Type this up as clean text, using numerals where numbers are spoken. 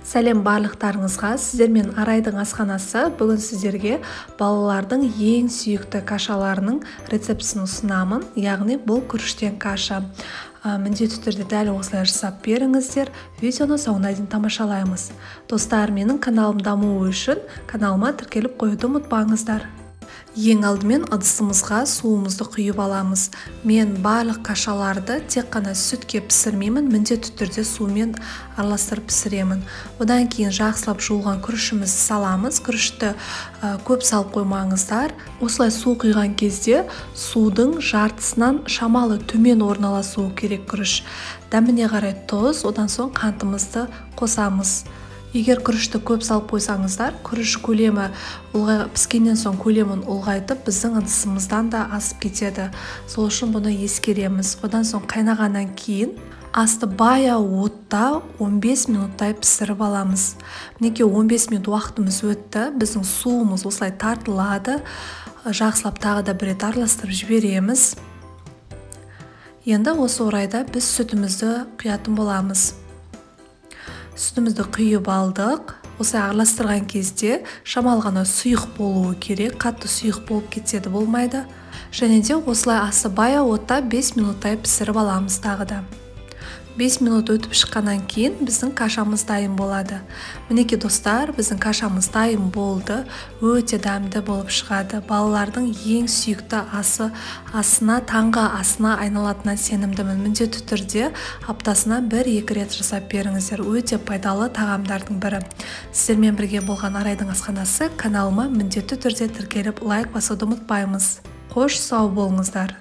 Сәлем барлықтарыңызға, сіздермен Арайдың асханасы. Бүгін сіздерге балалардың ең сүйікті кашаларының рецептісін ұсынамын. Яғни бұл күріштен каша. Міндетті түрде дәл осылай жасап беріңіздер. Видеоны соңына дейін тамашалаймыз. Достар, менің каналым дамуы үшін каналыма тіркеліп қоюды ұмытпаңыздар. Ең алдымен ыдысымызға суымызды құйып аламыз. Мен барлық кашаларды тек қана сүтке пісірмеймін, міндетті түрде сумен араластырып пісіремін. Одан кейін жақсылап жуылған күрішімізді саламыз. Күрішті көп салып қоймаңыздар. Осылай су құйған кезде судың жартысынан шамалы төмен орналасуы керек күріш. Дәміне қарай тұз, одан соң қантымызды қосамыз. Егер күрішті көп салып қойсаңыздар, күріш көлемі піскеннен соң көлемін ұлғайтып, біздің ыдысымыздан да асып кетеді. Сол үшін бұны ескереміз. Одан соң қайнағаннан кейін асты баяу отта 15 минуттай пісіріп аламыз. Мінекей 15 минут уақытымыз өтті. Біздің суымыз осылай тартылады. Жақсылап тағы да бір рет араластырып жібереміз. Енді осы орайда біз сүтімізді құятын боламыз. Сүтімізді құйып алдық. Осылай араластырған кезде шамалы ғана сұйық болуы керек. Қатты сұйық болып кетеді болмайды. Және де осылай асы баяу отта 5 минуттай пісіріп аламыз тағы да. 5 минут өтіп шыққаннан кейін біздің кашамыз дайын болады. Мінекей достар, біздің кашамыз дайын болды. Өте дәмді болып шығады. Балалардың ең сүйікті асына, таңғы асына айналатынына сенімдімін. Міндетті түрде аптасына 1-2 рет жасап беріңіздер. Өте пайдалы тағамдардың бірі. Сіздермен бірге болған Арайдың асханасы. Каналыма міндетті түрде тіркеліп лайк басуды ұмытпаймыз. Қош сау болыңыздар.